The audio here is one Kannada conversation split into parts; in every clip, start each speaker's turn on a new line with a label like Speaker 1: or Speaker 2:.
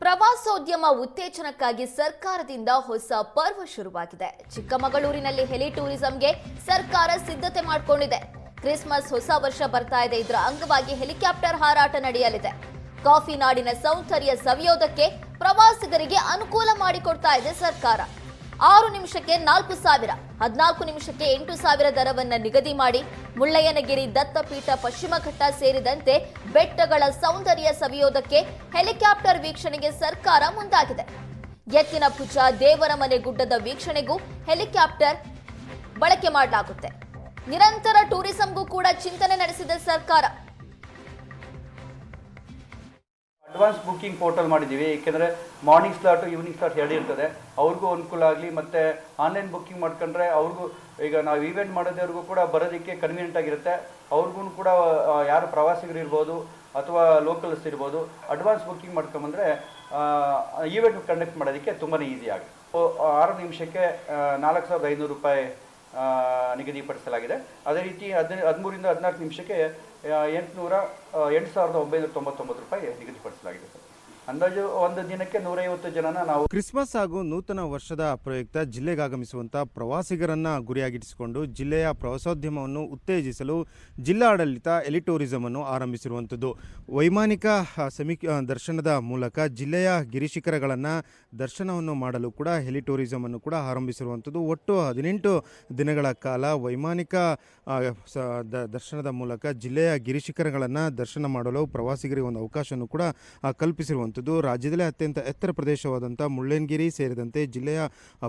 Speaker 1: ಪ್ರವಾಸೋದ್ಯಮ ಉತ್ತೇಜನಕ್ಕಾಗಿ ಸರ್ಕಾರದಿಂದ ಹೊಸ ಪರ್ವ ಶುರುವಾಗಿದೆ. ಚಿಕ್ಕಮಗಳೂರಿನಲ್ಲಿ ಹೆಲಿ ಟೂರಿಸಂಗೆ ಸರ್ಕಾರ ಸಿದ್ಧತೆ ಮಾಡಿಕೊಂಡಿದೆ. ಕ್ರಿಸ್ಮಸ್ ಹೊಸ ವರ್ಷ ಬರ್ತಾ ಇದೆ. ಇದರ ಅಂಗವಾಗಿ ಹೆಲಿಕಾಪ್ಟರ್ ಹಾರಾಟ ನಡೆಯಲಿದೆ. ಕಾಫಿ ನಾಡಿನ ಸೌಂದರ್ಯ ಸವಿಯೋದಕ್ಕೆ ಪ್ರವಾಸಿಗರಿಗೆ ಅನುಕೂಲ ಮಾಡಿಕೊಡ್ತಾ ಇದೆ ಸರ್ಕಾರ. 6 ನಿಮಿಷಕ್ಕೆ 4,000, 14 ನಿಮಿಷಕ್ಕೆ 8,000 ದರವನ್ನು ನಿಗದಿ ಮಾಡಿ ಮುಳ್ಳಯ್ಯನಗಿರಿ, ದತ್ತಪೀಠ, ಪಶ್ಚಿಮಘಟ್ಟ ಸೇರಿದಂತೆ ಬೆಟ್ಟಗಳ ಸೌಂದರ್ಯ ಸವಿಯೋದಕ್ಕೆ ಹೆಲಿಕಾಪ್ಟರ್ ವೀಕ್ಷಣೆಗೆ ಸರ್ಕಾರ ಮುಂದಾಗಿದೆ. ಎತ್ತಿನ ಭುಜ, ದೇವರ ಮನೆ ಗುಡ್ಡದ ವೀಕ್ಷಣೆಗೂ ಹೆಲಿಕಾಪ್ಟರ್ ಬಳಕೆ ಮಾಡಲಾಗುತ್ತೆ. ನಿರಂತರ ಟೂರಿಸಂಗೂ ಕೂಡ ಚಿಂತನೆ ನಡೆಸಿದೆ ಸರ್ಕಾರ.
Speaker 2: ಅಡ್ವಾನ್ಸ್ ಬುಕ್ಕಿಂಗ್ ಪೋರ್ಟಲ್ ಮಾಡಿದ್ದೀವಿ. ಏಕೆಂದರೆ ಮಾರ್ನಿಂಗ್ ಸ್ಲಾಟು ಈವ್ನಿಂಗ್ ಸ್ಲಾಟ್ ಎರಡು ಇರ್ತದೆ. ಅವ್ರಿಗೂ ಅನುಕೂಲ ಆಗಲಿ. ಮತ್ತು ಆನ್ಲೈನ್ ಬುಕ್ಕಿಂಗ್ ಮಾಡ್ಕೊಂಡ್ರೆ ಅವ್ರಿಗೂ, ಈಗ ನಾವು ಈವೆಂಟ್ ಮಾಡೋದವ್ರಿಗೂ ಕೂಡ ಬರೋದಕ್ಕೆ ಕನ್ವೀನಿಯೆಂಟ್ ಆಗಿರುತ್ತೆ. ಅವ್ರಿಗೂ ಕೂಡ ಯಾರು ಪ್ರವಾಸಿಗರು ಇರ್ಬೋದು ಅಥವಾ ಲೋಕಲ್ಸ್ ಇರ್ಬೋದು, ಅಡ್ವಾನ್ಸ್ ಬುಕ್ಕಿಂಗ್ ಮಾಡ್ಕೊಂಬಂದರೆ ಈವೆಂಟ್ ಕಂಡಕ್ಟ್ ಮಾಡೋದಕ್ಕೆ ತುಂಬಾ ಈಸಿ ಆಗುತ್ತೆ. 6 ನಿಮಿಷಕ್ಕೆ 4,500 ರೂಪಾಯಿ ನಿಗದಿಪಡಿಸಲಾಗಿದೆ. ಅದೇ ರೀತಿ 13 ರಿಂದ 14 ನಿಮಿಷಕ್ಕೆ 8,999 ರೂಪಾಯಿ ನಿಗದಿಪಡಿಸಲಾಗಿದೆ ಸರ್. ಅಂದಾಜು ಒಂದು ದಿನಕ್ಕೆ 150 ಜನನ ನಾವು.
Speaker 3: ಕ್ರಿಸ್ಮಸ್ ಹಾಗೂ ನೂತನ ವರ್ಷದ ಪ್ರಯುಕ್ತ ಜಿಲ್ಲೆಗಾಗಮಿಸುವಂತಹ ಪ್ರವಾಸಿಗರನ್ನ ಗುರಿಯಾಗಿರಿಸಿಕೊಂಡು ಜಿಲ್ಲೆಯ ಪ್ರವಾಸೋದ್ಯಮವನ್ನು ಉತ್ತೇಜಿಸಲು ಜಿಲ್ಲಾಡಳಿತ ಎಲಿ ಟೂರಿಸಂ ಅನ್ನು ಆರಂಭಿಸಿರುವಂಥದ್ದು. ವೈಮಾನಿಕ ದರ್ಶನದ ಮೂಲಕ ಜಿಲ್ಲೆಯ ಗಿರಿಶಿಖರಗಳನ್ನು ದರ್ಶನವನ್ನು ಮಾಡಲು ಕೂಡ ಹೆಲಿ ಟೂರಿಸಂ ಅನ್ನು ಕೂಡ ಆರಂಭಿಸಿರುವಂಥದ್ದು. ಒಟ್ಟು 18 ದಿನಗಳ ಕಾಲ ವೈಮಾನಿಕ ದರ್ಶನದ ಮೂಲಕ ಜಿಲ್ಲೆಯ ಗಿರಿಶಿಖರಗಳನ್ನು ದರ್ಶನ ಮಾಡಲು ಪ್ರವಾಸಿಗರಿಗೆ ಒಂದು ಅವಕಾಶವನ್ನು ಕೂಡ ಕಲ್ಪಿಸಿರುವಂಥದ್ದು. ರಾಜ್ಯದಲ್ಲೇ ಅತ್ಯಂತ ಎತ್ತರ ಪ್ರದೇಶವಾದಂಥ ಮುಳ್ಳಯ್ಯನಗಿರಿ ಸೇರಿದಂತೆ ಜಿಲ್ಲೆಯ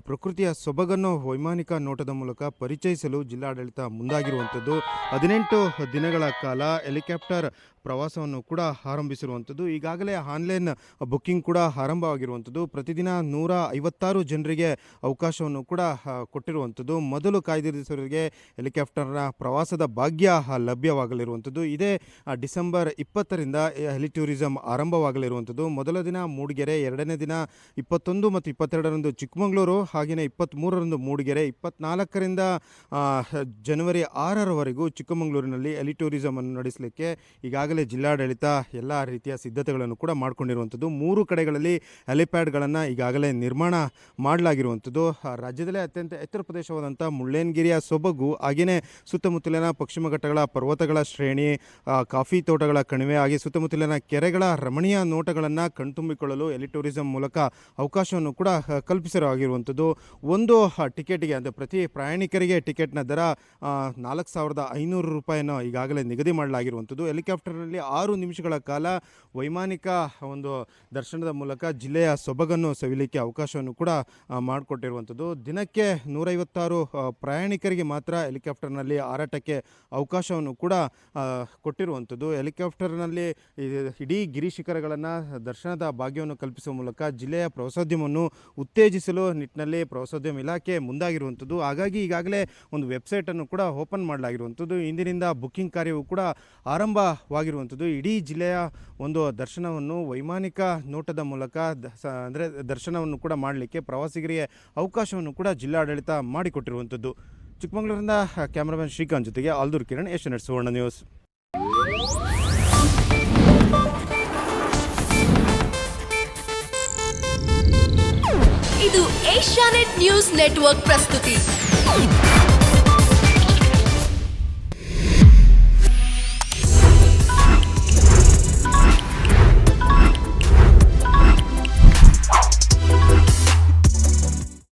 Speaker 3: ಪ್ರಕೃತಿಯ ಸೊಬಗನ್ನು ವೈಮಾನಿಕ ನೋಟದ ಮೂಲಕ ಪರಿಚಯಿಸಲು ಜಿಲ್ಲಾಡಳಿತ ಮುಂದಾಗಿರುವಂಥದ್ದು. 18 ದಿನಗಳ ಕಾಲ ಹೆಲಿಕಾಪ್ಟರ್ ಪ್ರವಾಸವನ್ನು ಕೂಡ ಆರಂಭಿಸಿರುವಂಥದ್ದು. ಈಗಾಗಲೇ ಆನ್ಲೈನ್ ಬುಕ್ಕಿಂಗ್ ಕೂಡ ಆರಂಭವಾಗಿರುವಂಥದ್ದು. ಪ್ರತಿದಿನ 156 ಜನರಿಗೆ ಅವಕಾಶವನ್ನು ಕೂಡ ಕೊಟ್ಟಿರುವಂಥದ್ದು. ಮೊದಲು ಕಾಯ್ದಿರಿಸಿದವರಿಗೆ ಹೆಲಿಕಾಪ್ಟರ್ನ ಪ್ರವಾಸದ ಭಾಗ್ಯ ಲಭ್ಯವಾಗಲಿರುವಂಥದ್ದು. ಇದೇ ಡಿಸೆಂಬರ್ 20ರಿಂದ ಹೆಲಿ ಟೂರಿಸಂ ಆರಂಭವಾಗಲಿರುವಂಥದ್ದು. ಮೊದಲ ದಿನ ಮೂಡಿಗೆರೆ, ಎರಡನೇ ದಿನ 21 ಮತ್ತು 22ರಂದು ಚಿಕ್ಕಮಗಳೂರು, ಹಾಗೆಯೇ 23ರಂದು ಮೂಡಿಗೆರೆ, 24ರಿಂದ ಜನವರಿ 6ರವರೆಗೂ ಚಿಕ್ಕಮಗಳೂರಿನಲ್ಲಿ ಹೆಲಿ ಟೂರಿಸಂ ಅನ್ನು ನಡೆಸಲಿಕ್ಕೆ ಈಗಾಗಲೇ ಜಿಲ್ಲಾಡಳಿತ ಎಲ್ಲ ರೀತಿಯ ಸಿದ್ಧತೆಗಳನ್ನು ಕೂಡ ಮಾಡಿಕೊಂಡಿರುವಂಥದ್ದು. 3 ಕಡೆಗಳಲ್ಲಿ ಹೆಲಿಪ್ಯಾಡ್ಗಳನ್ನು ಈಗಾಗಲೇ ನಿರ್ಮಾಣ ಮಾಡಲಾಗಿರುವಂಥದ್ದು. ರಾಜ್ಯದಲ್ಲೇ ಅತ್ಯಂತ ಎತ್ತರ ಪ್ರದೇಶವಾದಂಥ ಮುಳ್ಳಯ್ಯನಗಿರಿಯ ಸೊಬಗು, ಹಾಗೆಯೇ ಸುತ್ತಮುತ್ತಲಿನ ಪಶ್ಚಿಮ ಘಟ್ಟಗಳ ಪರ್ವತಗಳ ಶ್ರೇಣಿ, ಕಾಫಿ ತೋಟಗಳ ಕಣಿವೆ, ಹಾಗೆ ಸುತ್ತಮುತ್ತಲಿನ ಕೆರೆಗಳ ರಮಣೀಯ ನೋಟಗಳನ್ನು ಕಣ್ತುಂಬಿಕೊಳ್ಳಲು ಹೆಲಿ ಟೂರಿಸಂ ಮೂಲಕ ಅವಕಾಶವನ್ನು ಕೂಡ ಕಲ್ಪಿಸಲಾಗಿರುವಂಥದ್ದು. ಒಂದು ಟಿಕೆಟಿಗೆ, ಅಂದರೆ ಪ್ರತಿ ಪ್ರಯಾಣಿಕರಿಗೆ ಟಿಕೆಟ್ನ ದರ 4,500 ರೂಪಾಯಿಯನ್ನು ಈಗಾಗಲೇ ನಿಗದಿ ಮಾಡಲಾಗಿರುವಂಥದ್ದು. ಹೆಲಿಕಾಪ್ಟರ್ನಲ್ಲಿ 6 ನಿಮಿಷಗಳ ಕಾಲ ವೈಮಾನಿಕ ಒಂದು ದರ್ಶನದ ಮೂಲಕ ಜಿಲ್ಲೆಯ ಸೊಬಗನ್ನು ಸವಿಲಿಕ್ಕೆ ಅವಕಾಶವನ್ನು ಕೂಡ ಮಾಡಿಕೊಟ್ಟಿರುವಂಥದ್ದು. ದಿನಕ್ಕೆ 156 ಪ್ರಯಾಣಿಕರಿಗೆ ಮಾತ್ರ ಹೆಲಿಕಾಪ್ಟರ್ನಲ್ಲಿ ಹಾರಾಟಕ್ಕೆ ಅವಕಾಶವನ್ನು ಕೂಡ ಕೊಟ್ಟಿರುವಂಥದ್ದು. ಹೆಲಿಕಾಪ್ಟರ್ನಲ್ಲಿ ಇಡೀ ಗಿರಿಶಿಖರಗಳನ್ನು ದರ್ಶನದ ಭಾಗ್ಯವನ್ನು ಕಲ್ಪಿಸುವ ಮೂಲಕ ಜಿಲ್ಲೆಯ ಪ್ರವಾಸೋದ್ಯಮವನ್ನು ಉತ್ತೇಜಿಸಲು ನಿಟ್ಟಿನಲ್ಲಿ ಪ್ರವಾಸೋದ್ಯಮ ಇಲಾಖೆ ಮುಂದಾಗಿರುವಂಥದ್ದು. ಹಾಗಾಗಿ ಈಗಾಗಲೇ ಒಂದು ವೆಬ್ಸೈಟನ್ನು ಕೂಡ ಓಪನ್ ಮಾಡಲಾಗಿರುವಂಥದ್ದು. ಇಂದಿನಿಂದ ಬುಕ್ಕಿಂಗ್ ಕಾರ್ಯವು ಕೂಡ ಆರಂಭವಾಗಿರುವಂಥದ್ದು. ಇಡೀ ಜಿಲ್ಲೆಯ ಒಂದು ದರ್ಶನವನ್ನು ವೈಮಾನಿಕ ನೋಟದ ಮೂಲಕ ಅಂದರೆ ದರ್ಶನವನ್ನು ಕೂಡ ಮಾಡಲಿಕ್ಕೆ ಪ್ರವಾಸಿಗರಿಗೆ ಅವಕಾಶವನ್ನು ಕೂಡ ಜಿಲ್ಲಾಡಳಿತ ಮಾಡಿಕೊಟ್ಟಿರುವಂಥದ್ದು. ಚಿಕ್ಕಮಗಳೂರಿನಿಂದ ಕ್ಯಾಮರಾಮನ್ ಶ್ರೀಕಾಂತ್ ಜೊತೆಗೆ ಆಲ್ದೂರ್ ಕಿರಣ್, ಏಷ್ಯಾನೆಟ್ ಸುವರ್ಣ ನ್ಯೂಸ್.
Speaker 4: ಇದು ಏಷ್ಯಾನೆಟ್ ನ್ಯೂಸ್ ನೆಟ್ವರ್ಕ್ ಪ್ರಸ್ತುತಿ.